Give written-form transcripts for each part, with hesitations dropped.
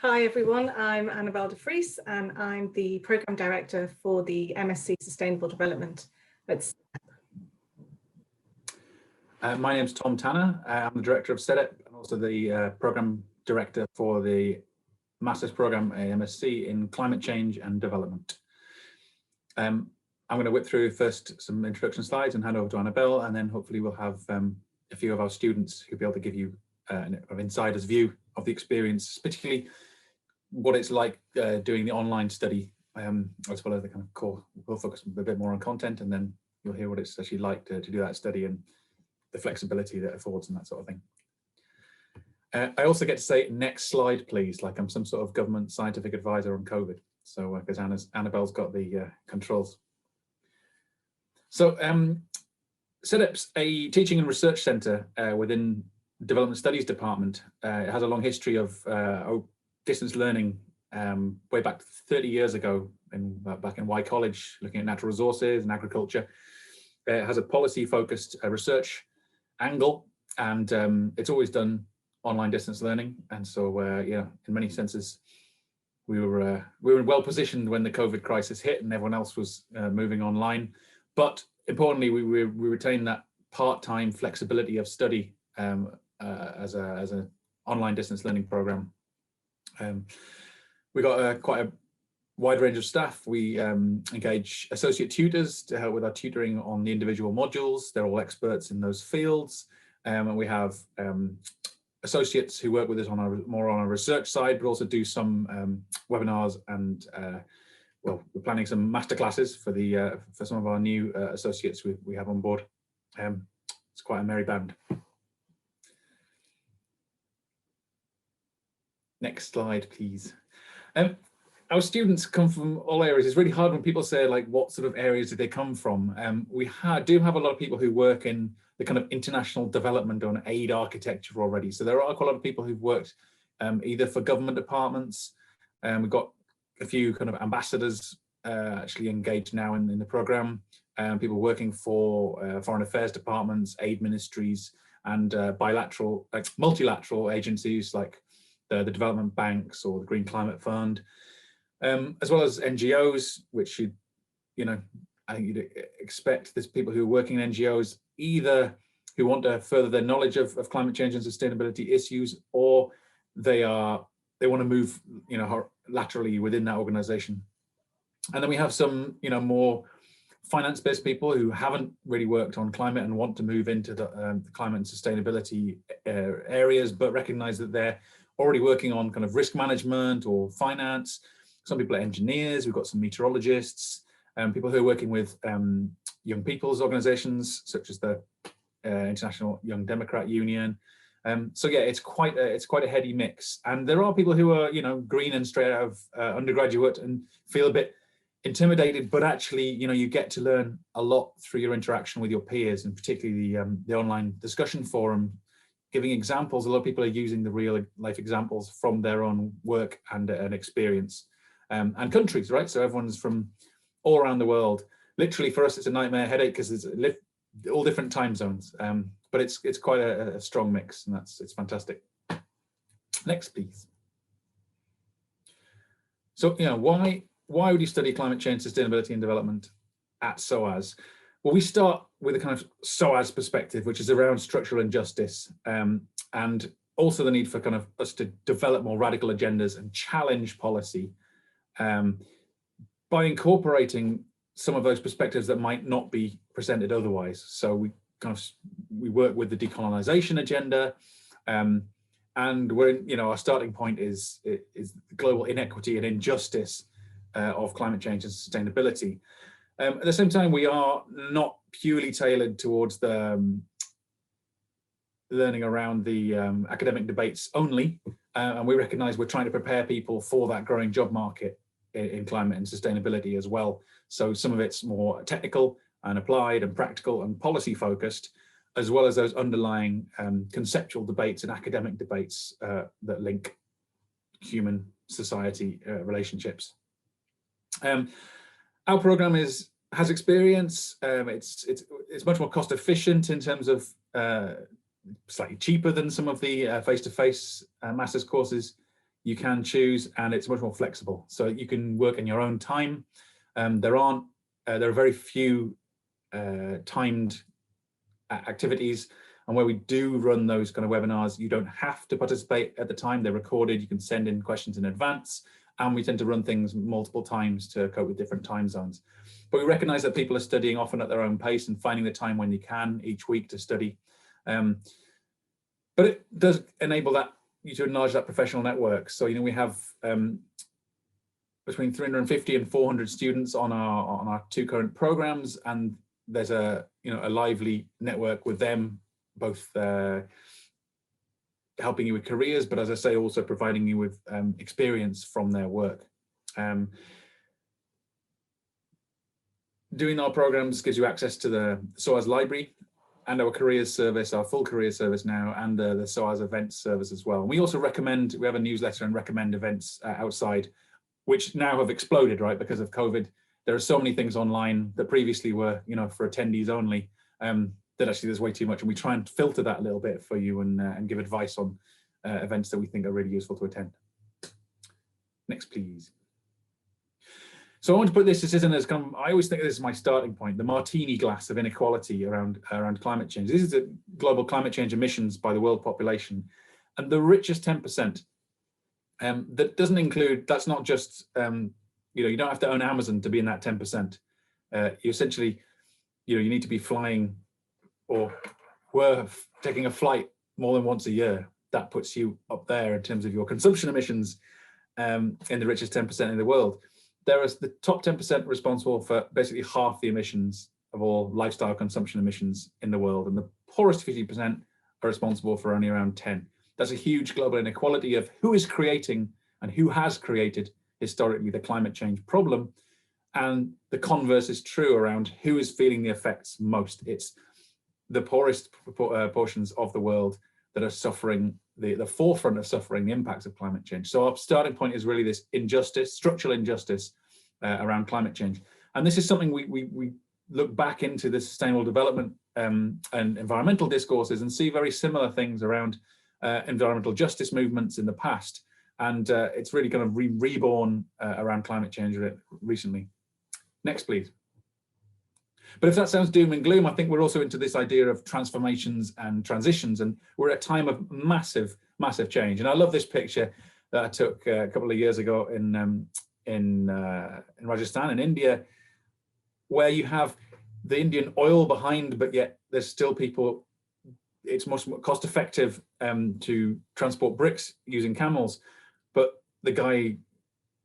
Hi everyone, I'm Annabelle de Vries and I'm the Programme Director for the MSc Sustainable Development at SEDEP. My name's Tom Tanner. I'm the Director of SEDEP and also the Programme Director for the Master's Programme at MSc in Climate Change and Development. I'm going to whip through first some introduction slides and hand over to Annabelle, and then hopefully we'll have a few of our students who'll be able to give you an insider's view of the experience, particularly what it's like doing the online study, as well as the kind of core. We'll focus a bit more on content, and then you'll hear what it's actually like to do that study and the flexibility that it affords and that sort of thing. I also get to say next slide, please, like I'm some sort of government scientific advisor on COVID. So because Annabelle's got the controls. So SEDEP's a teaching and research centre within Development Studies Department. It has a long history of distance learning way back 30 years ago, back in Y College, looking at natural resources and agriculture. It has a policy-focused research angle, and it's always done online distance learning. And so, yeah, in many senses, we were well positioned when the COVID crisis hit and everyone else was moving online. But importantly, we retained that part-time flexibility of study as an online distance learning program. We got quite a wide range of staff. We engage associate tutors to help with our tutoring on the individual modules. They're all experts in those fields. And we have associates who work with us more on a research side, but also do some webinars and well, we're planning some masterclasses for some of our new associates we have on board. It's quite a merry band. Next slide, please. Our students come from all areas. It's really hard when people say, like, what sort of areas did they come from? We do have a lot of people who work in the kind of international development or aid architecture already. So there are quite a lot of people who've worked either for government departments. We've got a few kind of ambassadors actually engaged now in the program. People working for foreign affairs departments, aid ministries, and multilateral agencies like the development banks or the Green Climate Fund, as well as NGOs, which I think you'd expect there's people who are working in NGOs either who want to further their knowledge of climate change and sustainability issues, or they want to move laterally within that organization. And then we have some more finance-based people who haven't really worked on climate and want to move into the climate and sustainability areas, but recognize that they're already working on kind of risk management or finance. Some people are engineers. We've got some meteorologists, people who are working with young people's organizations, such as the International Young Democrat Union. So yeah, it's quite a heady mix. And there are people who are green and straight out of undergraduate and feel a bit intimidated, but actually you get to learn a lot through your interaction with your peers, and particularly the online discussion forum, giving examples. A lot of people are using the real life examples from their own work and experience, and countries, right? So everyone's from all around the world. Literally for us, it's a nightmare headache because it's all different time zones, but it's quite a strong mix, and it's fantastic. Next, please. So why would you study climate change, sustainability and development at SOAS? Well, we start with a kind of SOAS perspective, which is around structural injustice, and also the need for kind of us to develop more radical agendas and challenge policy by incorporating some of those perspectives that might not be presented otherwise. So we work with the decolonization agenda, and our starting point is global inequity and injustice of climate change and sustainability. At the same time, we are not purely tailored towards the learning around the academic debates only, and we recognize we're trying to prepare people for that growing job market in climate and sustainability as well. So some of it's more technical and applied and practical and policy focused, as well as those underlying conceptual debates and academic debates that link human society relationships. Our program has experience. It's much more cost efficient in terms of slightly cheaper than some of the face-to-face master's courses you can choose, and it's much more flexible. So you can work in your own time. There are very few timed activities, and where we do run those kind of webinars, you don't have to participate at the time. They're recorded. You can send in questions in advance, and we tend to run things multiple times to cope with different time zones. But we recognize that people are studying often at their own pace and finding the time when they can each week to study. But it does enable you to enlarge that professional network. So, you know, we have between 350 and 400 students on our two current programs, and there's a lively network with them, both helping you with careers, but as I say, also providing you with experience from their work. Doing our programs gives you access to the SOAS library and our careers service, our full careers service now, and the SOAS events service as well. And we also recommend, we have a newsletter and recommend events outside, which now have exploded, right, because of COVID. There are so many things online that previously were, you know, for attendees only, that actually there's way too much. And we try and filter that a little bit for you and give advice on events that we think are really useful to attend. Next, please. So I want to put this in as kind of, I always think this is my starting point, the martini glass of inequality around climate change. This is the global climate change emissions by the world population. And the richest 10%, that doesn't include, that's not just, you don't have to own Amazon to be in that 10%. You essentially, you need to be flying or were taking a flight more than once a year. That puts you up there in terms of your consumption emissions in the richest 10% in the world. There is the top 10% responsible for basically half the emissions of all lifestyle consumption emissions in the world, and the poorest 50% are responsible for only around 10. That's a huge global inequality of who is creating and who has created historically the climate change problem, and the converse is true around who is feeling the effects most. It's the poorest portions of the world that are suffering, the forefront of suffering the impacts of climate change. So our starting point is really this injustice, structural injustice around climate change. And this is something we look back into the sustainable development and environmental discourses and see very similar things around environmental justice movements in the past. And it's really kind of reborn around climate change recently. Next, please. But if that sounds doom and gloom, I think we're also into this idea of transformations and transitions, and we're at a time of massive, massive change. And I love this picture that I took a couple of years ago in Rajasthan in India, where you have the Indian oil behind, but yet there's still people. It's much more cost effective to transport bricks using camels, but the guy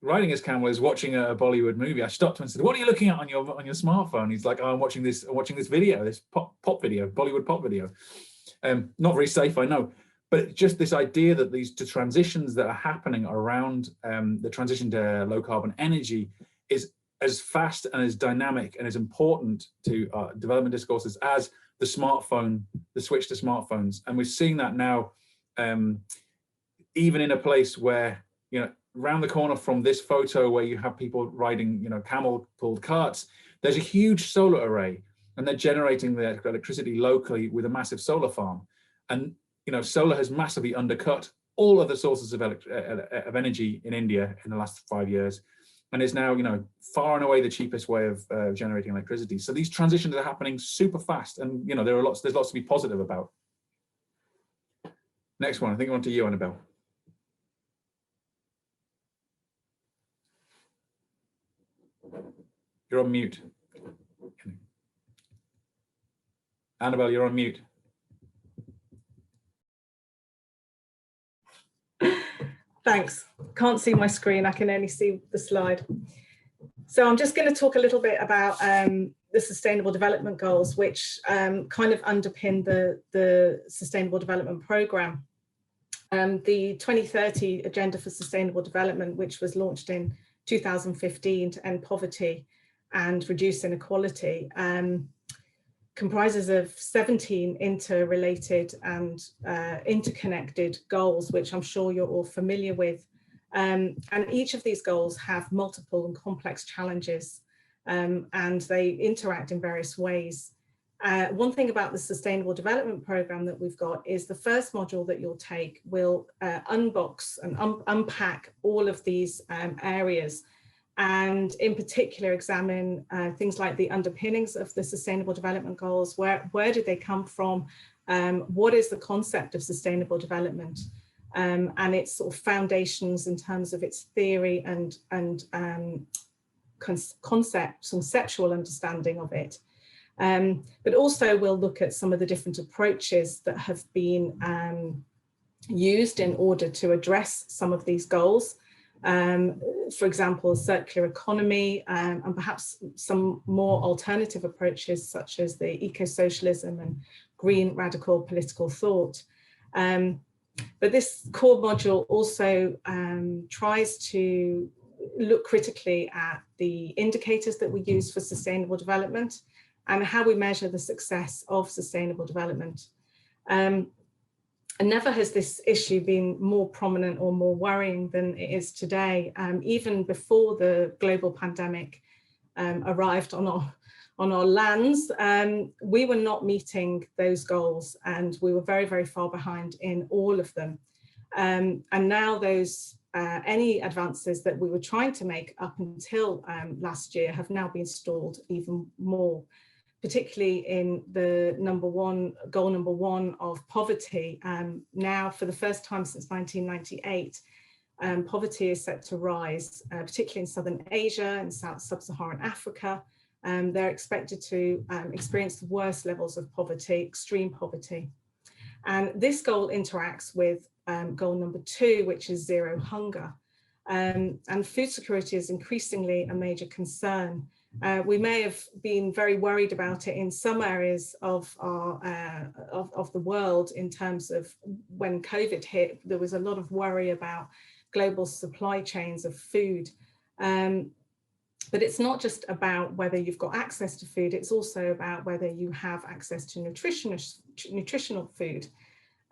riding his camel is watching a Bollywood movie. I stopped him and said, "What are you looking at on your smartphone?" He's like, "Oh, I'm watching this video, this pop video, Bollywood pop video." Not very safe, I know, but just this idea that the transitions that are happening around the transition to low carbon energy is as fast and as dynamic and as important to development discourses as the smartphone, the switch to smartphones. And we're seeing that now, even in a place where, around the corner from this photo where you have people riding, camel-pulled carts, there's a huge solar array, and they're generating their electricity locally with a massive solar farm. And, solar has massively undercut all other sources of energy in India in the last 5 years, and is now, far and away the cheapest way of generating electricity. So these transitions are happening super fast, and, there's lots to be positive about. Next one, I think on to you, Annabelle. You're on mute. Annabelle, you're on mute. Thanks. Can't see my screen. I can only see the slide. So I'm just going to talk a little bit about the Sustainable Development Goals, which kind of underpin the Sustainable Development Programme. The 2030 Agenda for Sustainable Development, which was launched in 2015 to end poverty and reduce inequality, comprises of 17 interrelated and interconnected goals, which I'm sure you're all familiar with. And each of these goals have multiple and complex challenges, and they interact in various ways. One thing about the Sustainable Development Programme that we've got is the first module that you'll take will unbox and unpack all of these areas, and in particular examine things like the underpinnings of the Sustainable Development Goals. Where did they come from? What is the concept of sustainable development, and its sort of foundations in terms of its theory and conceptual understanding of it. But also we'll look at some of the different approaches that have been used in order to address some of these goals. For example, circular economy, and perhaps some more alternative approaches such as the eco-socialism and green radical political thought. But this core module also tries to look critically at the indicators that we use for sustainable development and how we measure the success of sustainable development. And never has this issue been more prominent or more worrying than it is today. Even before the global pandemic arrived on our lands, we were not meeting those goals, and we were very, very far behind in all of them. And now those any advances that we were trying to make up until last year have now been stalled even more, particularly in the goal number one of poverty. Now, for the first time since 1998, poverty is set to rise, particularly in Southern Asia and Sub-Saharan Africa. They're expected to experience the worst levels of poverty, extreme poverty. And this goal interacts with goal number 2, which is zero hunger. And food security is increasingly a major concern. We may have been very worried about it in some areas of the world in terms of when COVID hit. There was a lot of worry about global supply chains of food. But it's not just about whether you've got access to food, it's also about whether you have access to nutritional food.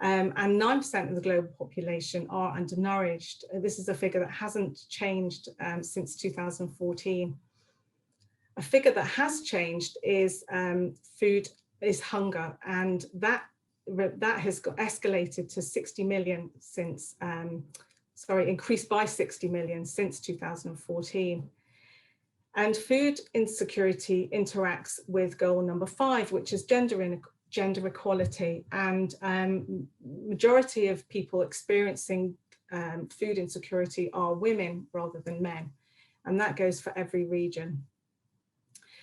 And 9% of the global population are undernourished. This is a figure that hasn't changed since 2014. A figure that has changed is hunger, and that has got escalated to 60 million since, increased by 60 million since 2014. And food insecurity interacts with goal number 5, which is gender equality, and majority of people experiencing food insecurity are women rather than men, and that goes for every region.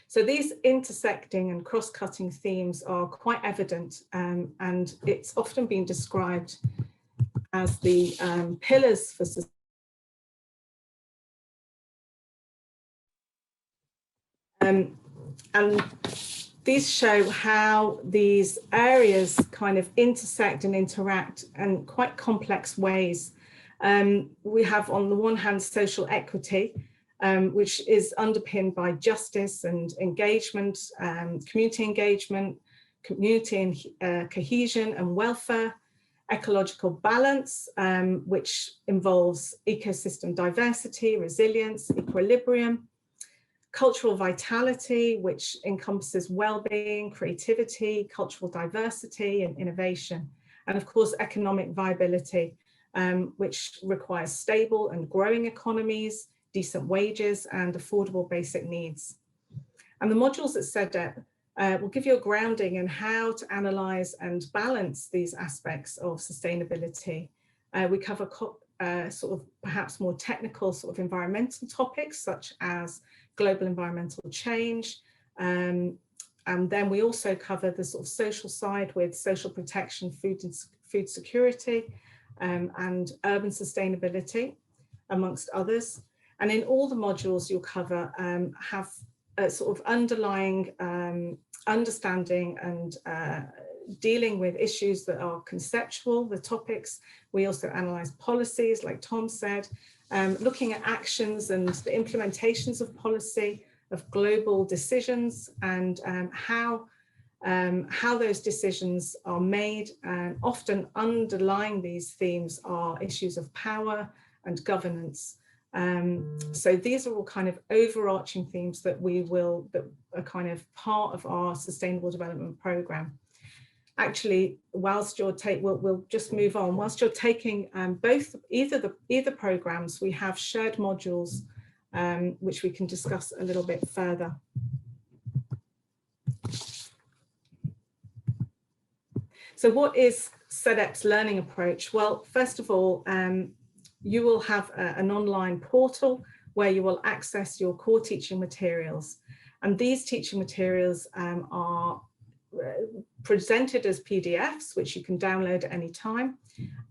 So these intersecting and cross-cutting themes are quite evident, and it's often been described as the pillars for society. And these show how these areas kind of intersect and interact in quite complex ways. We have, on the one hand, social equity, which is underpinned by justice and engagement, community cohesion and welfare, ecological balance, which involves ecosystem diversity, resilience, equilibrium, cultural vitality, which encompasses well-being, creativity, cultural diversity and innovation, and of course economic viability, which requires stable and growing economies, decent wages and affordable basic needs. And the modules at SEDEP will give you a grounding in how to analyse and balance these aspects of sustainability. We cover sort of perhaps more technical sort of environmental topics such as global environmental change, and then we also cover the sort of social side with social protection, food security, and urban sustainability, amongst others. And in all the modules you'll cover have a sort of underlying understanding and dealing with issues that are conceptual, the topics. We also analyse policies, like Tom said, looking at actions and the implementations of policy, of global decisions, and how those decisions are made. And often underlying these themes are issues of power and governance. So these are all kind of overarching themes that are kind of part of our Sustainable Development Programme. Actually, whilst you're we'll just move on. Whilst you're taking either programs, we have shared modules which we can discuss a little bit further. So what is SEDEP's learning approach? Well, first of all, you will have an online portal where you will access your core teaching materials. And these teaching materials are presented as PDFs, which you can download at any time.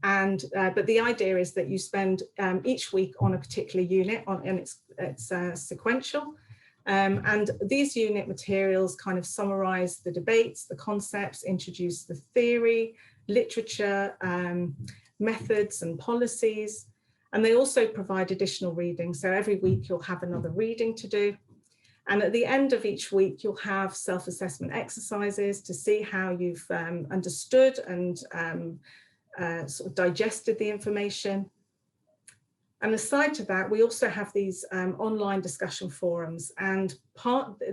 And but the idea is that you spend each week on a particular unit, and it's sequential. And these unit materials kind of summarize the debates, the concepts, introduce the theory, literature, methods and policies. And they also provide additional reading. So every week you'll have another reading to do. And at the end of each week, you'll have self-assessment exercises to see how you've understood and sort of digested the information. And aside to that, we also have these online discussion forums, and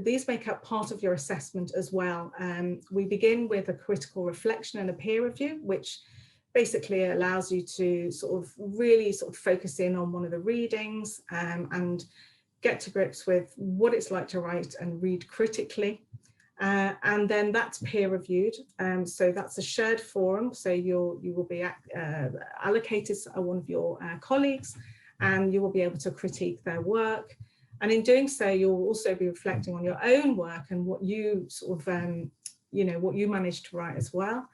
these make up part of your assessment as well. We begin with a critical reflection and a peer review, which basically allows you to really focus in on one of the readings and get to grips with what it's like to write and read critically. And then that's peer reviewed. So that's a shared forum. So you will be allocated one of your colleagues, and you will be able to critique their work. And in doing so, you'll also be reflecting on your own work and what you what you managed to write as well.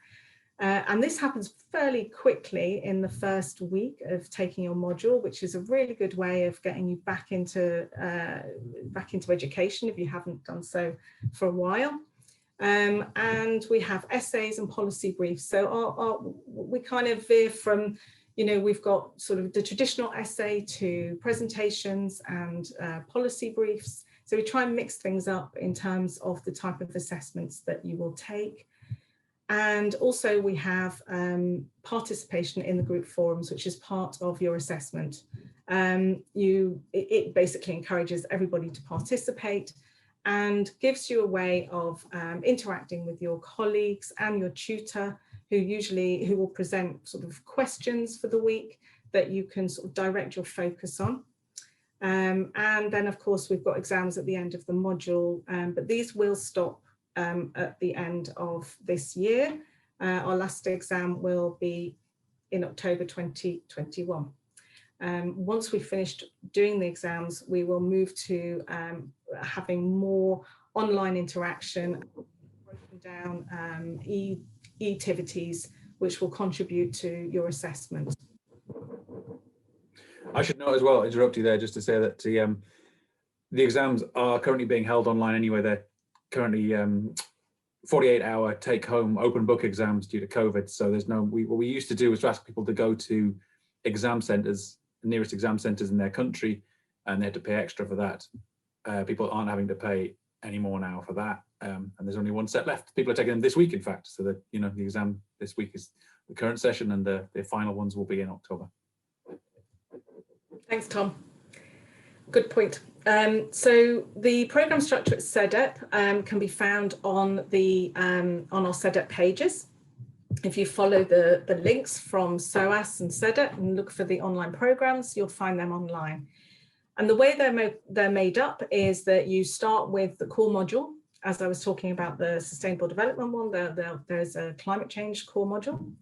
And this happens fairly quickly in the first week of taking your module, which is a really good way of getting you back into education if you haven't done so for a while. And we have essays and policy briefs. So we kind of veer from, we've got sort of the traditional essay to presentations and policy briefs. So we try and mix things up in terms of the type of assessments that you will take. And also we have participation in the group forums, which is part of your assessment. It basically encourages everybody to participate and gives you a way of interacting with your colleagues and your tutor, who will present sort of questions for the week that you can sort of direct your focus on. And then of course we've got exams at the end of the module, but these will stop at the end of this year. Our last exam will be in October 2021. Once we've finished doing the exams, we will move to having more online interaction, broken down e-activities, which will contribute to your assessment. I should note as well, interrupt you there, just to say that the exams are currently being held online anyway. They're currently 48-hour take-home open book exams due to COVID. So there's no, what we used to do was to ask people to go to exam centres, the nearest exam centres in their country, and they had to pay extra for that. People aren't having to pay any more now for that. And there's only one set left. People are taking them this week, in fact. So that, the exam this week is the current session, and the final ones will be in October. Thanks, Tom. Good point. So the programme structure at SEDEP can be found on our SEDEP pages. If you follow the links from SOAS and SEDEP and look for the online programmes, you'll find them online. And the way they're made up is that you start with the core module. As I was talking about the Sustainable Development one, there's a climate change core module.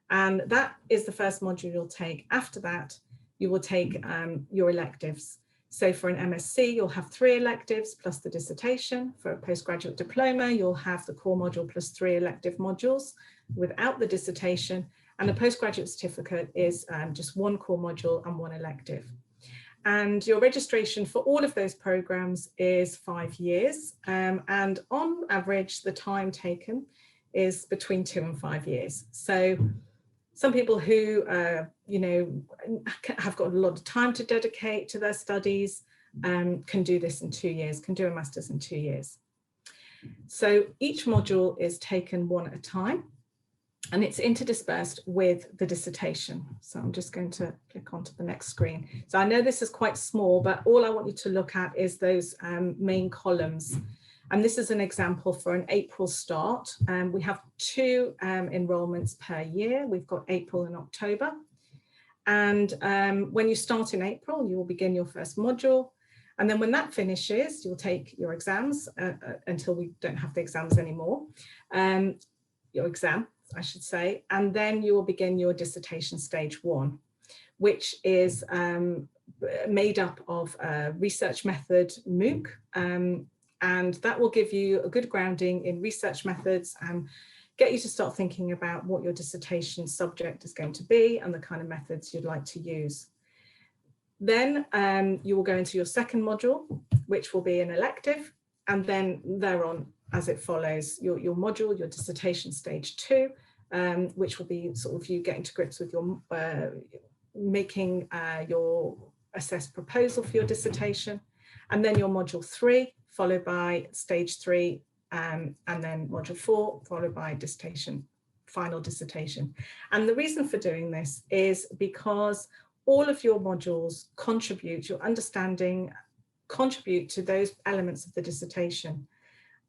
And that is the first module you'll take. After that, you will take your electives. So for an MSc, you'll have 3 electives plus the dissertation. For a postgraduate diploma, you'll have the core module plus 3 elective modules without the dissertation. And a postgraduate certificate is just 1 core module and 1 elective. And your registration for all of those programs is 5 years. And on average, the time taken is between 2 and 5 years. So some people who, have got a lot of time to dedicate to their studies can do this in 2 years, can do a master's in 2 years. So each module is taken one at a time. and it's interdispersed with the dissertation. So I'm just going to click onto the next screen. So I know this is quite small, but all I want you to look at is those main columns. And this is an example for an April start. We have 2 enrollments per year. We've got April and October. And when you start in April, you will begin your first module. And then when that finishes, you'll take your exams until we don't have the exams anymore. Your exam, I should say. And then you will begin your dissertation stage 1, which is made up of a research method MOOC. And that will give you a good grounding in research methods and get you to start thinking about what your dissertation subject is going to be and the kind of methods you'd like to use. Then you will go into your second module, which will be an elective, and then thereon, as it follows, your module, your dissertation stage 2, which will be sort of you getting to grips with your making your assessed proposal for your dissertation, and then your module 3, followed by stage 3, and then module 4, followed by dissertation, final dissertation. And the reason for doing this is because all of your modules contribute, your understanding contribute to those elements of the dissertation.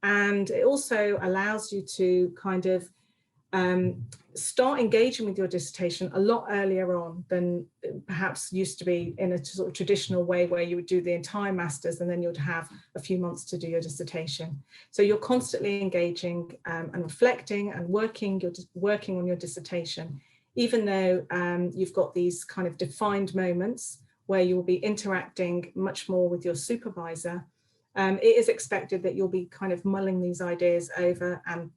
And it also allows you to kind of start engaging with your dissertation a lot earlier on than perhaps used to be in a sort of traditional way where you would do the entire master's and then you'd have a few months to do your dissertation. So you're constantly engaging and reflecting and working on your dissertation, even though you've got these kind of defined moments where you'll be interacting much more with your supervisor. It is expected that you'll be kind of mulling these ideas over and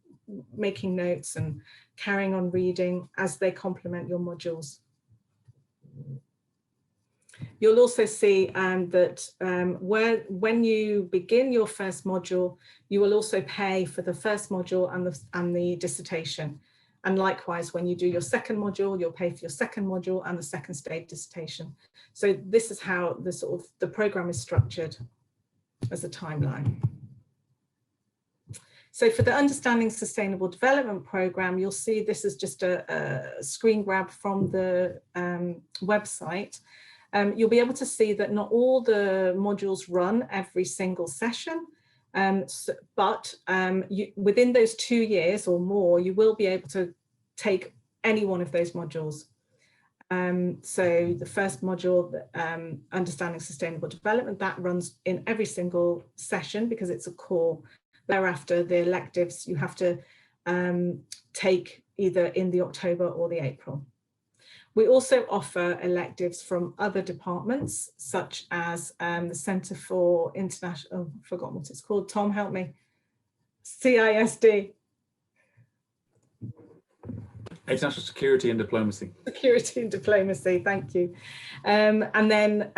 making notes and carrying on reading as they complement your modules. You'll also see that when you begin your first module, you will also pay for the first module and the dissertation. And likewise, when you do your second module, you'll pay for your second module and the second stage dissertation. So this is how the program is structured as a timeline. So for the Understanding Sustainable Development Programme, you'll see this is just a screen grab from the website. You'll be able to see that not all the modules run every single session, but within those 2 years or more, you will be able to take any one of those modules. So the first module, Understanding Sustainable Development, that runs in every single session because it's a core. Thereafter, the electives you have to take either in the October or the April. We also offer electives from other departments, such as the Centre for International, I've forgotten what it's called, Tom, help me, CISD. International Security and Diplomacy. Security and Diplomacy, thank you. And then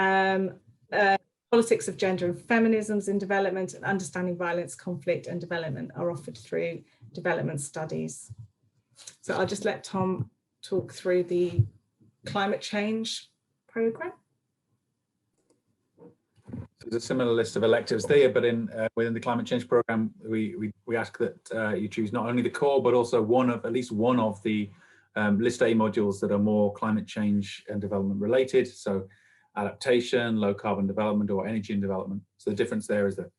Politics of Gender and Feminisms in Development and Understanding Violence, Conflict and Development are offered through Development Studies. So I'll just let Tom talk through the climate change programme. There's a similar list of electives there, but within the climate change programme, we ask that you choose not only the core, but also at least one of the list A modules that are more climate change and development related. So adaptation, low carbon development, or energy and development. So the difference there is that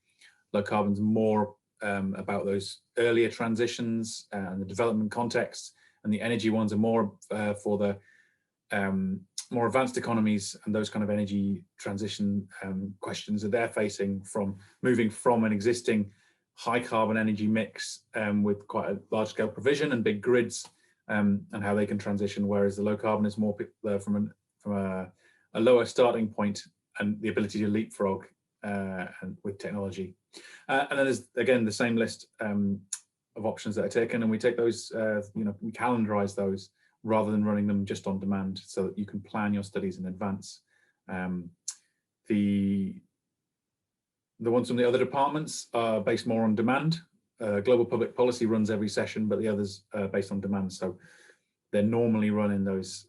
low carbon's more about those earlier transitions and the development context, and the energy ones are more for the more advanced economies and those kind of energy transition questions that they're facing, from moving from an existing high carbon energy mix with quite a large scale provision and big grids, and how they can transition, whereas the low carbon is more from a lower starting point and the ability to leapfrog and with technology. And then there's again the same list of options that are taken, and we take those, we calendarize those rather than running them just on demand, so that you can plan your studies in advance. The ones from the other departments are based more on demand. Global Public Policy runs every session, but the others are based on demand. So they're normally run in those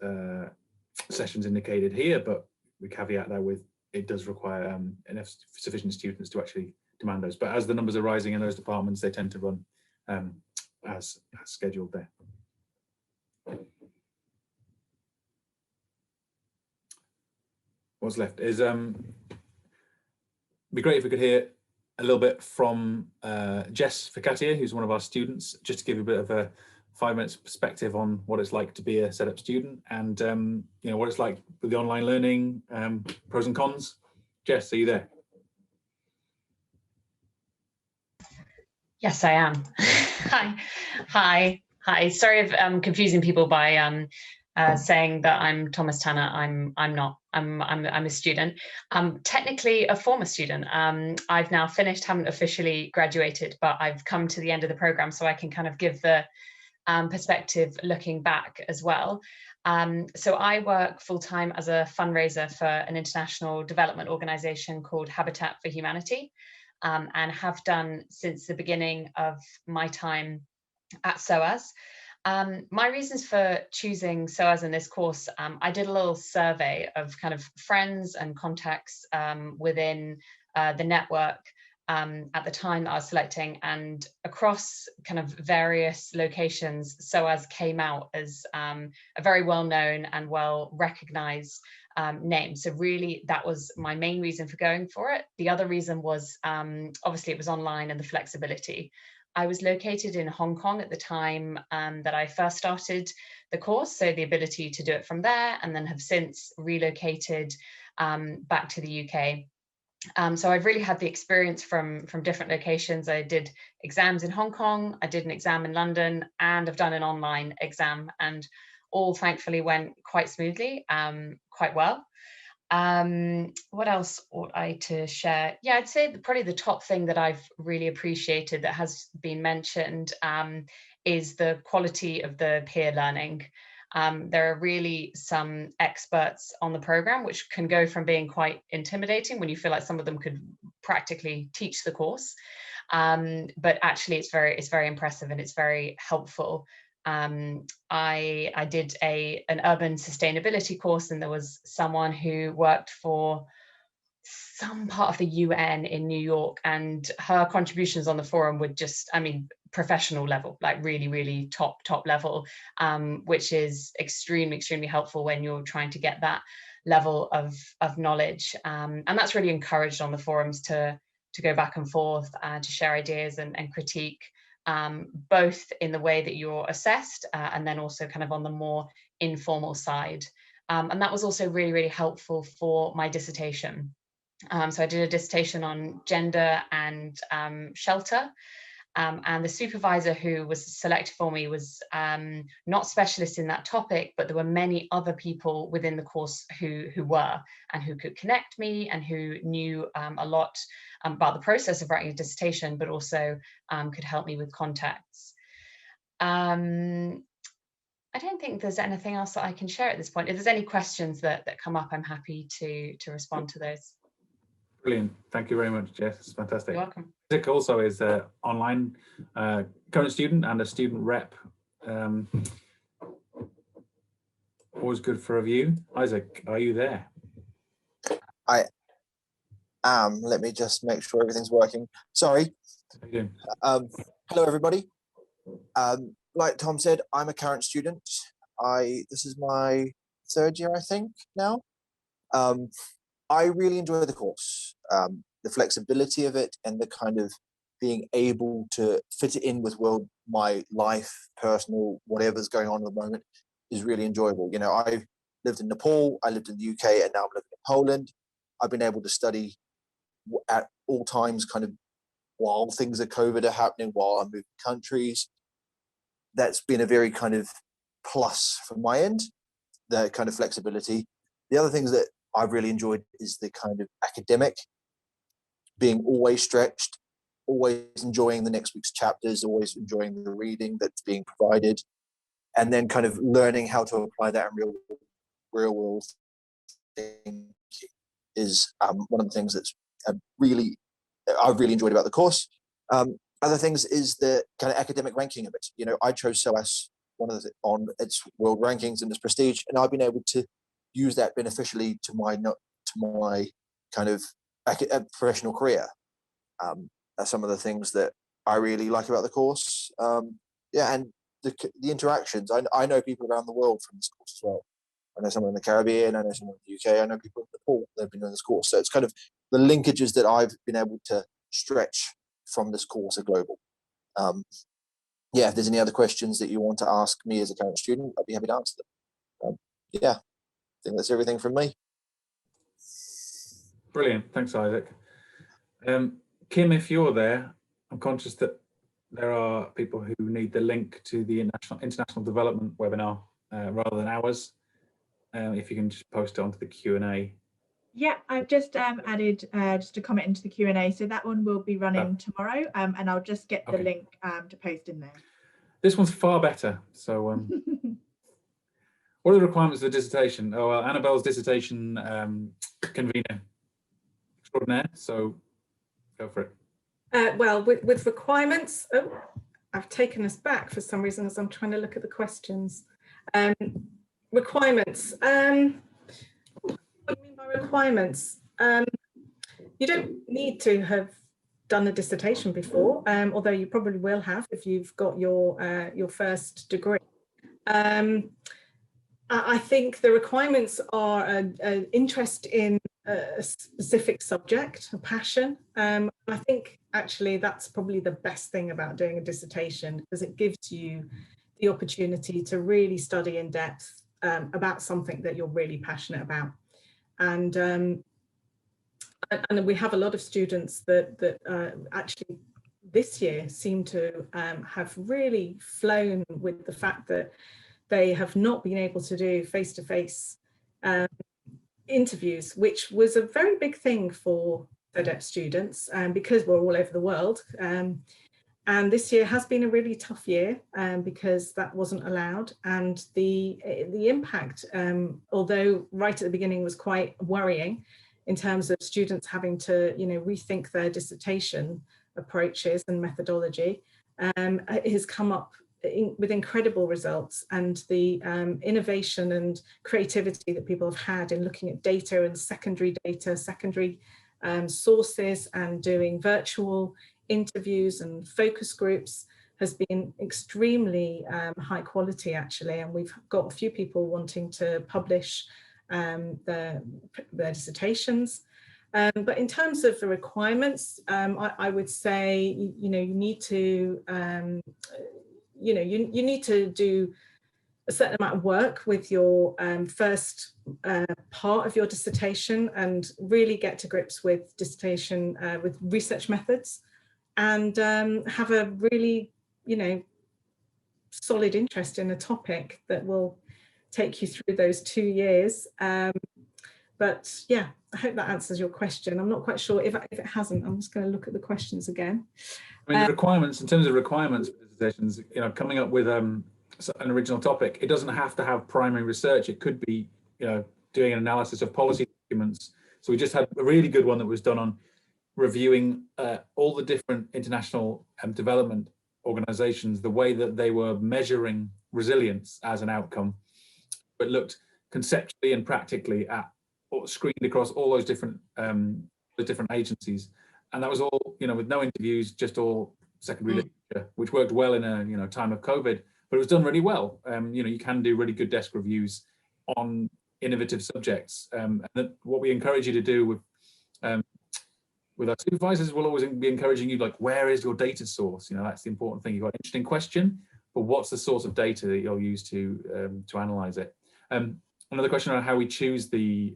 sessions indicated here, but we caveat that with it does require enough sufficient students to actually demand those. But as the numbers are rising in those departments, they tend to run as scheduled there. what's left is it'd be great if we could hear a little bit from Jess Ficatier, who's one of our students, just to give you a bit of a 5 minutes perspective on what it's like to be a setup student, and you know, what it's like with the online learning, pros and cons. Jess, are you there? Yes, I am. Hi. Sorry if I'm confusing people by saying that I'm Thomas Tanner. I'm not. I'm a student. I'm technically a former student. I've now finished, haven't officially graduated, but I've come to the end of the program, so I can kind of give the perspective looking back as well. So I work full-time as a fundraiser for an international development organization called Habitat for Humanity, and have done since the beginning of my time at SOAS. My reasons for choosing SOAS in this course, I did a little survey of kind of friends and contacts within the network at the time that I was selecting, and across kind of various locations, SOAS came out as a very well-known and well-recognized name. So really, that was my main reason for going for it. The other reason was obviously it was online and the flexibility. I was located in Hong Kong at the time that I first started the course, so the ability to do it from there, and then have since relocated back to the UK. So I've really had the experience from different locations. I did exams in Hong Kong, I did an exam in London, and I've done an online exam, and all thankfully went quite smoothly, quite well. What else ought I to share? Yeah, I'd say probably the top thing that I've really appreciated that has been mentioned is the quality of the peer learning. There are really some experts on the program, which can go from being quite intimidating when you feel like some of them could practically teach the course. But actually it's very impressive and it's very helpful. I did an urban sustainability course, and there was someone who worked for some part of the UN in New York, and her contributions on the forum were just, I mean, professional level, like really top level, which is extremely helpful when you're trying to get that level of knowledge, and that's really encouraged on the forums to go back and forth, to share ideas and critique, both in the way that you're assessed, and then also kind of on the more informal side, and that was also really helpful for my dissertation. So I did a dissertation on gender and shelter, and the supervisor who was selected for me was not specialist in that topic, but there were many other people within the course who were, and who could connect me, and who knew a lot about the process of writing a dissertation, but also could help me with contacts. I don't think there's anything else that I can share at this point. If there's any questions that come up, I'm happy to respond to those. Brilliant. Thank you very much, Jess. It's fantastic. You're welcome. Isaac also is an online current student and a student rep. Always good for a view. Isaac, are you there? I am. Let me just make sure everything's working. Sorry. How you doing? Hello, everybody. Like Tom said, I'm a current student. This is my third year, I think, now. I really enjoy the course. The flexibility of it and the kind of being able to fit it in with my life, personal, whatever's going on at the moment is really enjoyable. You know, I've lived in Nepal, I lived in the UK, and now I'm living in Poland. I've been able to study at all times, kind of while things of COVID are happening, while I'm moving countries. That's been a very kind of plus from my end, the kind of flexibility. The other things that I've really enjoyed is the kind of academic, being always stretched, always enjoying the next week's chapters, always enjoying the reading that's being provided, and then kind of learning how to apply that in real world thinking is one of the things that's I've really enjoyed about the course. Other things is the kind of academic ranking of it. You know, I chose SOAS on its world rankings and its prestige, and I've been able to use that beneficially to my kind of professional career. Are some of the things that I really like about the course. Yeah, and the interactions. I know people around the world from this course as well. I know someone in the Caribbean, I know someone in the UK, I know people in Nepal that have been doing this course. So it's kind of the linkages that I've been able to stretch from this course are global. Yeah, if there's any other questions that you want to ask me as a current student, I'd be happy to answer them. Yeah, I think that's everything from me. Brilliant, thanks, Isaac. Kim, if you're there, I'm conscious that there are people who need the link to the international development webinar rather than ours. If you can just post it onto the Q&A. Yeah, I've just added just a comment into the Q&A. So that one will be running tomorrow, and I'll just get the link to post in there. This one's far better. So what are the requirements of the dissertation? Oh, well, Annabelle's dissertation convener extraordinaire, so go for it. Well, with requirements, oh, I've taken us back for some reason as I'm trying to look at the questions. Requirements. What do you mean by requirements? You don't need to have done a dissertation before, although you probably will have if you've got your first degree. I think the requirements are an interest in a specific subject, a passion. I think actually that's probably the best thing about doing a dissertation, because it gives you the opportunity to really study in depth about something that you're really passionate about. And we have a lot of students that actually this year seem to have really flown with the fact that they have not been able to do face-to-face interviews, which was a very big thing for FEDEP students because we're all over the world. And this year has been a really tough year because that wasn't allowed. And the impact, although right at the beginning was quite worrying in terms of students having to, rethink their dissertation approaches and methodology, it has come up with incredible results, and the innovation and creativity that people have had in looking at data and secondary data, secondary sources, and doing virtual interviews and focus groups has been extremely high quality actually, and we've got a few people wanting to publish their dissertations. But in terms of the requirements, I would say you need to you need to do a certain amount of work with your first part of your dissertation and really get to grips with dissertation with research methods, and have a really solid interest in a topic that will take you through those 2 years. But yeah, I hope that answers your question. I'm not quite sure if it hasn't. I'm just going to look at the questions again. I mean, the requirements, in terms of requirements for dissertations, coming up with an original topic, it doesn't have to have primary research. It could be, doing an analysis of policy documents. So we just had a really good one that was done on reviewing all the different international development organizations, the way that they were measuring resilience as an outcome, but looked conceptually and practically at, or screened across all those different the different agencies. And that was all, with no interviews, just all secondary literature, which worked well in a time of COVID, but it was done really well. You can do really good desk reviews on innovative subjects. And what we encourage you to do with our supervisors, we'll always be encouraging you, like, where is your data source? That's the important thing. You've got an interesting question, but what's the source of data that you'll use to analyze it? Another question on how we choose the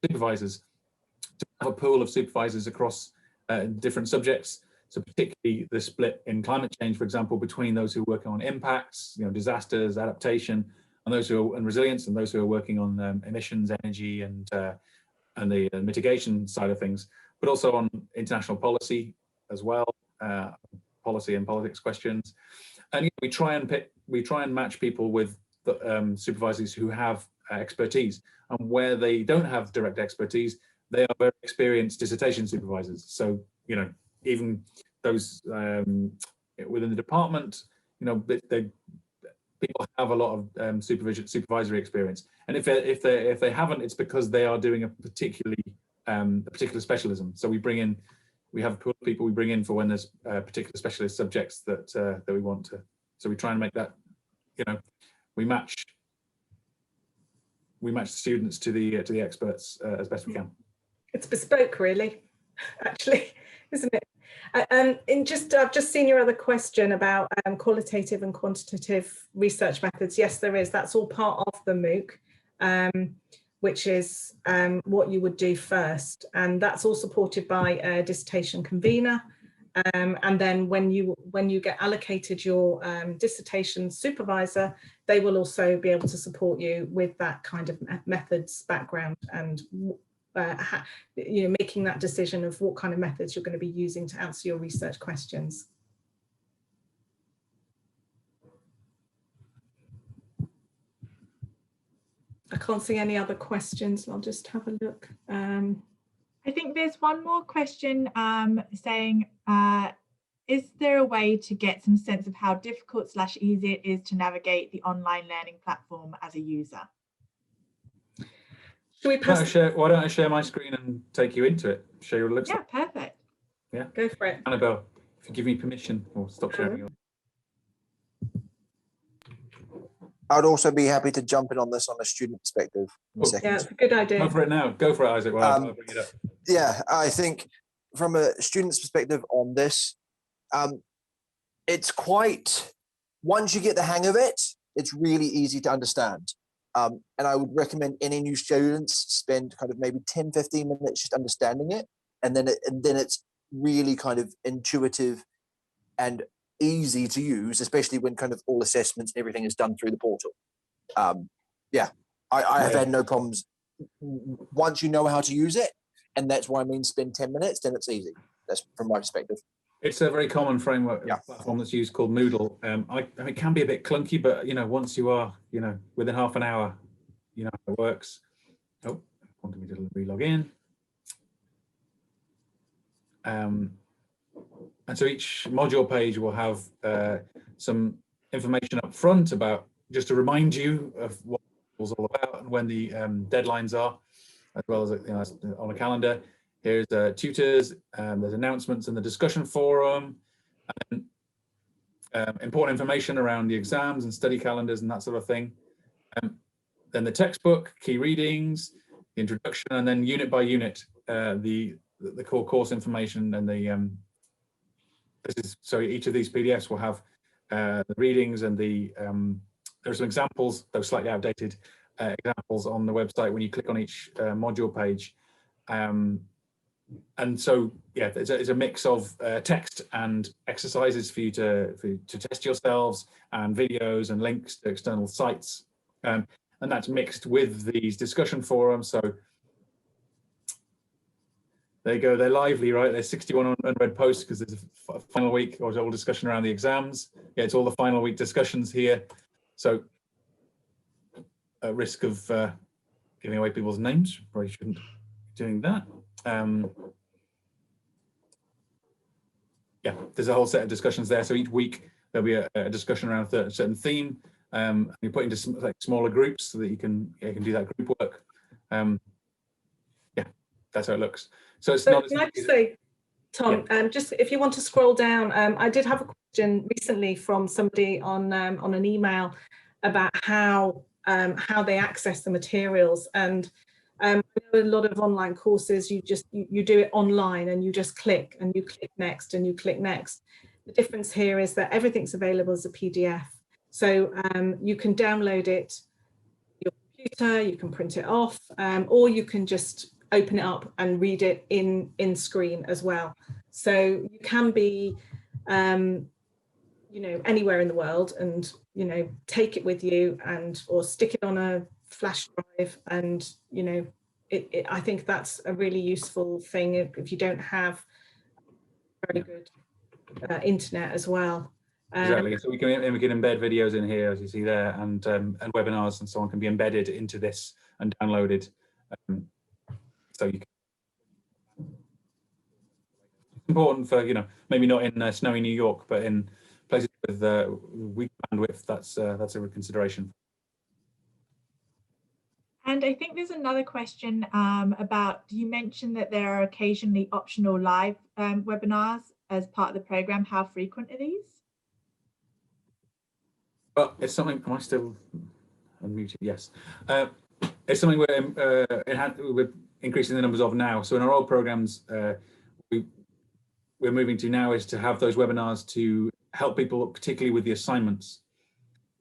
supervisors, to have a pool of supervisors across different subjects. So particularly the split in climate change, for example, between those who are working on impacts, disasters, adaptation, and those who are, and resilience, and those who are working on emissions, energy, and the mitigation side of things, but also on international policy as well, policy and politics questions. And we try and match people with the supervisors who have expertise, and where they don't have direct expertise, they are very experienced dissertation supervisors. So even those within the department, people have a lot of supervisory experience, and if they haven't, it's because they are doing a particular specialism. So we have a pool of people we bring in for when there's particular specialist subjects that we want to. So we try and make that, we match we match the students to the experts as best we can. It's bespoke, really, actually, isn't it? I've just seen your other question about qualitative and quantitative research methods. Yes, there is. That's all part of the MOOC, which is what you would do first. And that's all supported by a dissertation convener. And then when you get allocated your dissertation supervisor, they will also be able to support you with that kind of methods background and making that decision of what kind of methods you're going to be using to answer your research questions. I can't see any other questions. I'll just have a look. I think there's one more question saying, is there a way to get some sense of how difficult / easy it is to navigate the online learning platform as a user? Why don't I share my screen and take you into it? Show you what it looks like. Yeah, perfect. Yeah, go for it. Annabelle, if you give me permission, or stop sharing your. I'd also be happy to jump in on this on a student perspective in a second. Yeah, it's a good idea. Go for it now. Go for it, Isaac. Well, I'll bring it up. Yeah, I think from a student's perspective on this, it's quite, once you get the hang of it, it's really easy to understand. And I would recommend any new students spend kind of maybe 10, 15 minutes just understanding it. And then it's really kind of intuitive and easy to use, especially when kind of all assessments and everything is done through the portal. Yeah, I have had no problems once you know how to use it. And that's why I mean spend 10 minutes, then it's easy. That's from my perspective. It's a very common framework platform that's used called Moodle. I mean, it can be a bit clunky, but once you are, within half an hour, how it works. Oh, wanted me to re-log in. And so each module page will have some information up front about, just to remind you of what it's all about and when the deadlines are, as well as on a calendar. Here's tutors, there's announcements in the discussion forum, and important information around the exams and study calendars and that sort of thing. Then the textbook, key readings, the introduction, and then unit by unit, the core course information and so each of these PDFs will have the readings and there's some examples, though slightly outdated examples on the website when you click on each module page. And so, yeah, it's a mix of text and exercises for you to test yourselves, and videos and links to external sites. And that's mixed with these discussion forums. So there you go, they're lively, right? There's 61 unread posts because there's a final week or all discussion around the exams. Yeah, it's all the final week discussions here. So at risk of giving away people's names, probably shouldn't be doing that. Yeah, there's a whole set of discussions there. So each week there'll be a discussion around a certain theme. And you put into some, smaller groups so that you can do that group work. Yeah, that's how it looks. So it's not. Can I just say, Tom, just if you want to scroll down, I did have a question recently from somebody on an email about how they access the materials, and a lot of online courses, you do it online and you just click and you click next and you click next. The difference here is that everything's available as a PDF, so you can download it to your computer, you can print it off, or you can just open it up and read it in screen as well. So you can be anywhere in the world and take it with you or stick it on a flash drive, and I think that's a really useful thing if you don't have very good internet as well. Exactly. So we can embed videos in here, as you see there, and webinars and so on can be embedded into this and downloaded. So you can, it's important for maybe not in snowy New York, but in places with weak bandwidth. That's a consideration. And I think there's another question about, you mentioned that there are occasionally optional live webinars as part of the program. How frequent are these? Well, it's something. Am I still unmuted? Yes. it's something we're increasing the numbers of now. So in our old programs, we're moving to now is to have those webinars to help people, particularly with the assignments,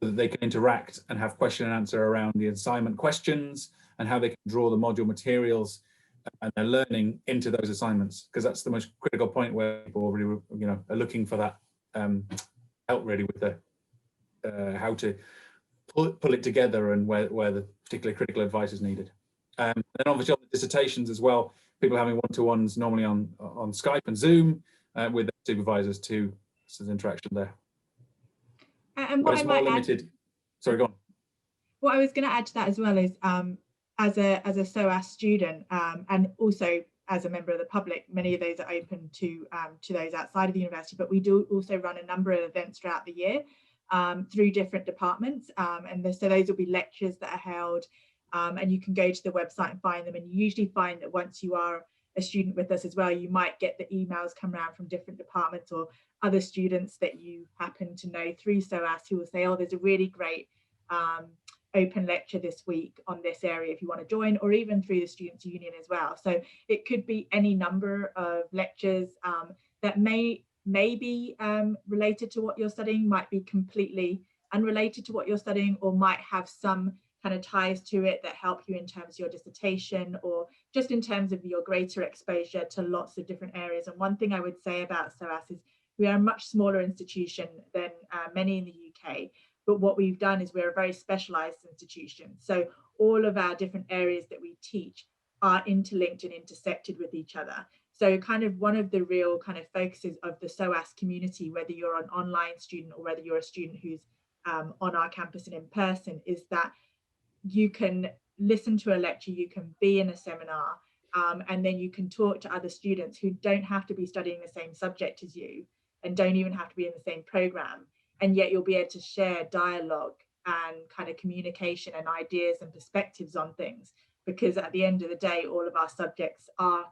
so that they can interact and have question and answer around the assignment questions and how they can draw the module materials and their learning into those assignments, because that's the most critical point where people really, are looking for that help really with the how to pull it together and where the particular critical advice is needed. And obviously on the dissertations as well, people having one-to-ones normally on Skype and Zoom with their supervisors too. So there's interaction there. And But what it's I more might limited. add, Sorry, go on. what I was going to add to that as well is as a SOAS student and also as a member of the public, many of those are open to those outside of the university, but we do also run a number of events throughout the year through different departments. So those will be lectures that are held, and you can go to the website and find them. And you usually find that once you are a student with us as well, you might get the emails come around from different departments or other students that you happen to know through SOAS who will say, oh, there's a really great open lecture this week on this area if you want to join, or even through the Students' Union as well. So it could be any number of lectures that may be related to what you're studying, might be completely unrelated to what you're studying, or might have some kind of ties to it that help you in terms of your dissertation or just in terms of your greater exposure to lots of different areas. And one thing I would say about SOAS is we are a much smaller institution than many in the UK, but what we've done is we're a very specialized institution. So all of our different areas that we teach are interlinked and intersected with each other. So kind of one of the real kind of focuses of the SOAS community, whether you're an online student or whether you're a student who's on our campus and in person, is that you can listen to a lecture, you can be in a seminar, and then you can talk to other students who don't have to be studying the same subject as you and don't even have to be in the same program. And yet you'll be able to share dialogue and kind of communication and ideas and perspectives on things, because at the end of the day, all of our subjects are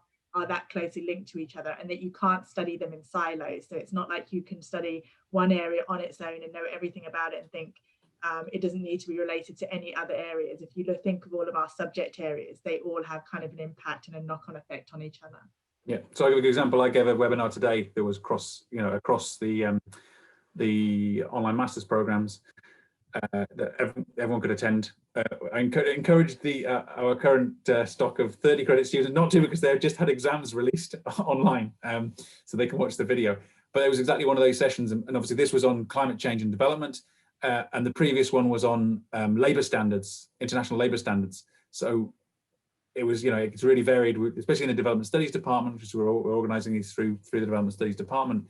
that closely linked to each other, and that you can't study them in silos. So it's not like you can study one area on its own and know everything about it and think it doesn't need to be related to any other areas. If you think of all of our subject areas, they all have kind of an impact and a knock-on effect on each other. Yeah, so I'll give you an example. I gave a webinar today that was across the online masters programs that everyone could attend. I encouraged our current stock of 30 credit students not to, because they've just had exams released online, so they can watch the video. But it was exactly one of those sessions, and obviously this was on climate change and development, and the previous one was on labour standards, international labour standards. So it was, it's really varied, especially in the development studies department, because we're organising these through the development studies department.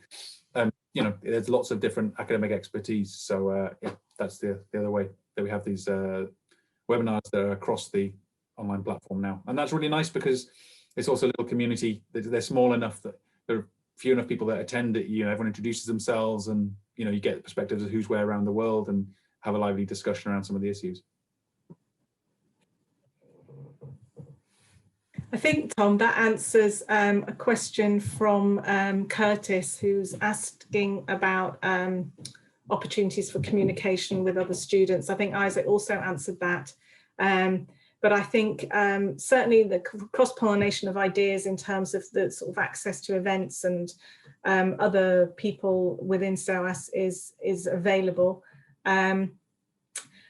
There's lots of different academic expertise. So yeah, that's the other way that we have these webinars that are across the online platform now. And that's really nice because it's also a little community. They're small enough that there are few enough people that attend it. Everyone introduces themselves, and you get the perspectives of who's where around the world and have a lively discussion around some of the issues. I think, Tom, that answers a question from Curtis, who's asking about opportunities for communication with other students. I think Isaac also answered that. But I think certainly the cross-pollination of ideas in terms of the sort of access to events and other people within SOAS is available.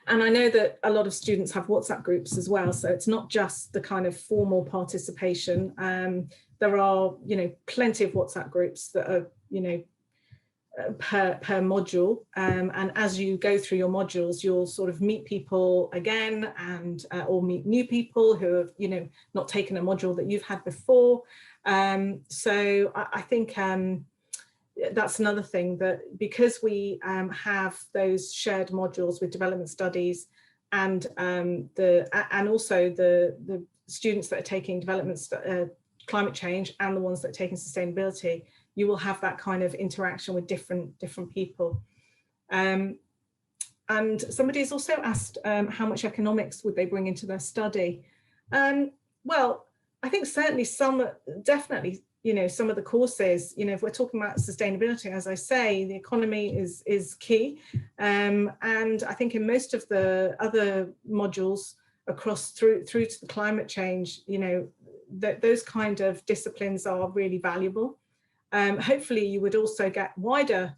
And I know that a lot of students have WhatsApp groups as well, so it's not just the kind of formal participation. There are, plenty of WhatsApp groups that are, per module, and as you go through your modules, you'll sort of meet people again, and or meet new people who have, not taken a module that you've had before. So I think that's another thing, that because we have those shared modules with development studies and also the students that are taking development climate change and the ones that are taking sustainability, you will have that kind of interaction with different people. And somebody's also asked how much economics would they bring into their study. Well, I think certainly some, definitely, some of the courses, if we're talking about sustainability, as I say, the economy is key. And I think in most of the other modules across through to the climate change, you know, that those kind of disciplines are really valuable. Hopefully you would also get wider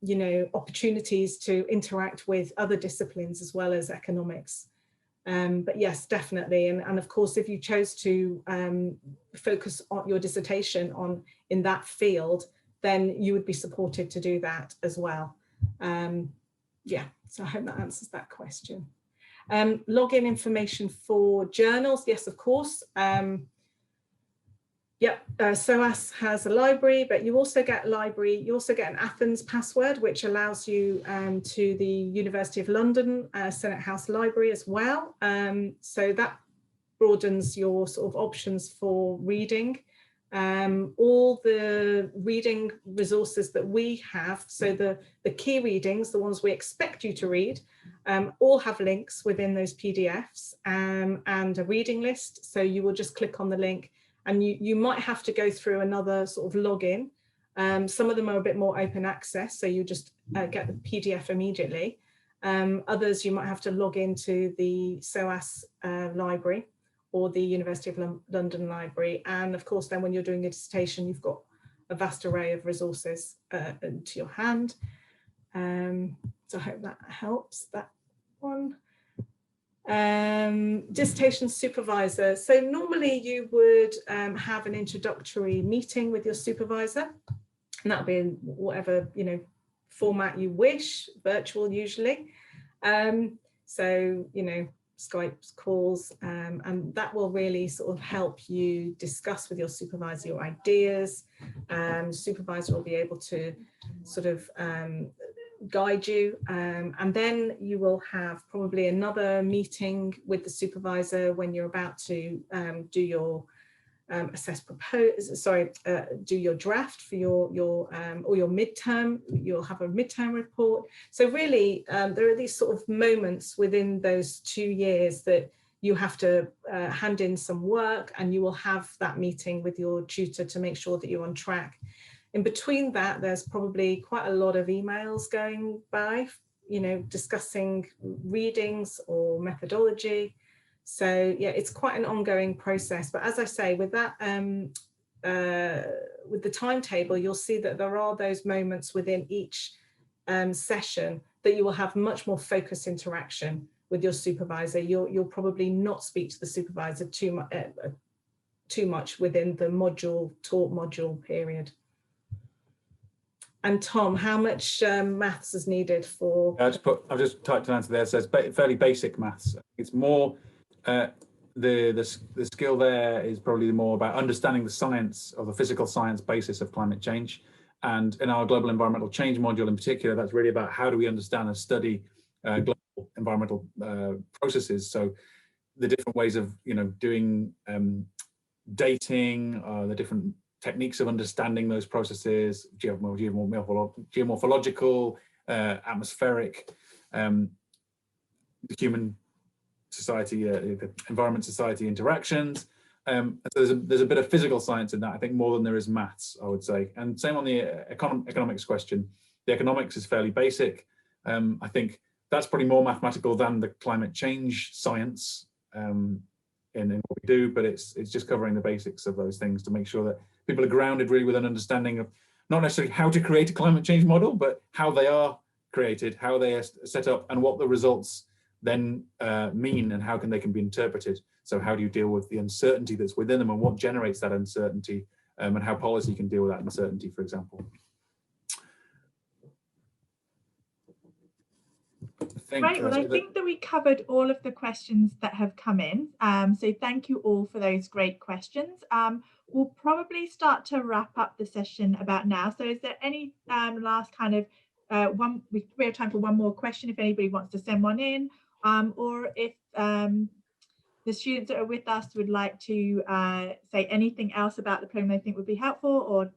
you know, opportunities to interact with other disciplines as well as economics. But yes, definitely. And of course, if you chose to focus on your dissertation on in that field, then you would be supported to do that as well. Yeah, so I hope that answers that question. Login information for journals, yes, of course. SOAS has a library, but you also get an Athens password, which allows you to the University of London Senate House Library as well. So that broadens your sort of options for reading. All the reading resources that we have, so the key readings, the ones we expect you to read, all have links within those PDFs and a reading list. So you will just click on the link, and you might have to go through another sort of login. Some of them are a bit more open access, so you just get the PDF immediately. Others you might have to log into the SOAS library or the University of London Library. And of course, then when you're doing a dissertation, you've got a vast array of resources to your hand. So I hope that helps, that one. Dissertation supervisor. So normally you would have an introductory meeting with your supervisor, and that'll be in whatever, you know, format you wish, virtual usually. So, you know, Skype calls, and that will really sort of help you discuss with your supervisor your ideas. Supervisor will be able to sort of guide you, and then you will have probably another meeting with the supervisor when you're about to do your do your draft for your or your midterm. You'll have a midterm report. So really there are these sort of moments within those 2 years that you have to hand in some work, and you will have that meeting with your tutor to make sure that you're on track. In between that, there's probably quite a lot of emails going by, you know, discussing readings or methodology. So yeah, it's quite an ongoing process. But as I say, with that, with the timetable, you'll see that there are those moments within each session that you will have much more focused interaction with your supervisor. You'll probably not speak to the supervisor too much within the talk module period. And Tom, how much maths is needed for? I've just typed an answer there. It says fairly basic maths. It's more the skill there is probably more about understanding the science or the physical science basis of climate change. And in our global environmental change module in particular, that's really about how do we understand and study global environmental processes. So the different ways of, you know, doing dating, the different techniques of understanding those processes, geomorphological, atmospheric, the human society, the environment society interactions. So there's a bit of physical science in that, I think, more than there is maths, I would say. And same on the economics question. The economics is fairly basic. I think that's probably more mathematical than the climate change science in what we do, but it's just covering the basics of those things to make sure that people are grounded really with an understanding of not necessarily how to create a climate change model, but how they are created, how they are set up, and what the results then mean, and how they can be interpreted. So how do you deal with the uncertainty that's within them, and what generates that uncertainty, and how policy can deal with that uncertainty, for example. Great. Well, I think that we covered all of the questions that have come in. So thank you all for those great questions. We'll probably start to wrap up the session about now. So is there any last kind of we have time for one more question if anybody wants to send one in, or if the students that are with us would like to say anything else about the program they think would be helpful, or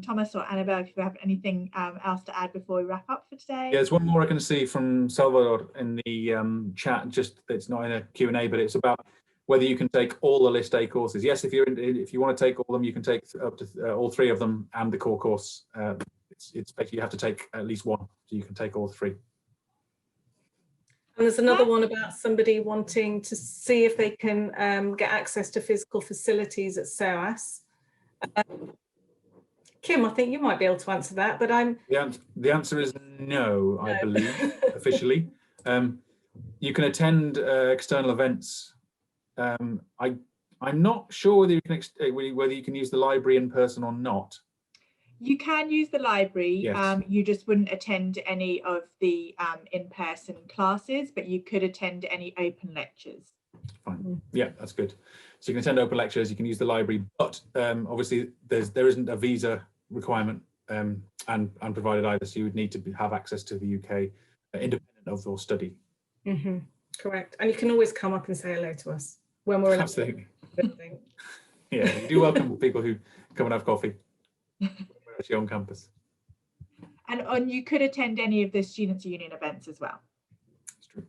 Thomas or Annabelle, if you have anything else to add before we wrap up for today. Yeah, there's one more I can see from Salvador in the chat. Just it's not in a Q&A, but it's about whether you can take all the List A courses. Yes, if you want to take all of them, you can take up to all 3 of them and the core course. It's basically you have to take at least one, so you can take all 3. And there's another one about somebody wanting to see if they can get access to physical facilities at SOAS. Kim, I think you might be able to answer that, but I'm... The answer is no, I believe, officially. You can attend external events. I'm not sure whether you can use the library in person or not. You can use the library. Yes. You just wouldn't attend any of the in-person classes, but you could attend any open lectures. Fine. Yeah, that's good. So you can attend open lectures, you can use the library, but obviously there isn't a visa requirement and provided either, so you would need to have access to the UK independent of your study. Mm-hmm. Correct. And you can always come up and say hello to us when we're in Absolutely. building. Yeah, you do welcome people who come and have coffee. We're actually on campus. And you could attend any of the Students' Union events as well. It's true.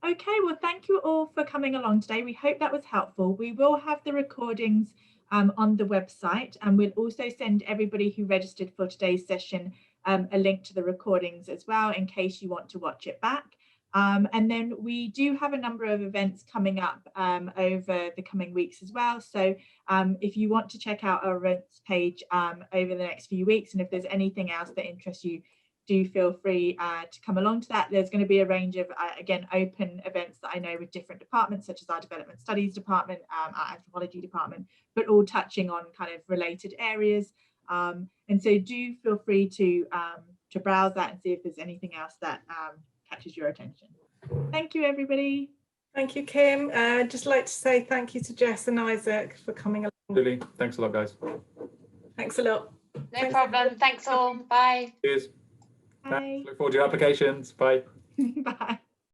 Okay, well, thank you all for coming along today. We hope that was helpful. We will have the recordings on the website, and we'll also send everybody who registered for today's session a link to the recordings as well, in case you want to watch it back. And then we do have a number of events coming up over the coming weeks as well. So if you want to check out our events page over the next few weeks, and if there's anything else that interests you, do feel free to come along to that. There's going to be a range of, again, open events that I know with different departments, such as our development studies department, our anthropology department, but all touching on kind of related areas. And so do feel free to browse that and see if there's anything else that catches your attention. Thank you, everybody. Thank you, Kim. I'd just like to say thank you to Jess and Isaac for coming along. Really, thanks a lot, guys. Thanks a lot. No problem. Thanks all. Bye. Cheers. Bye. Look forward to your applications. Bye. Bye.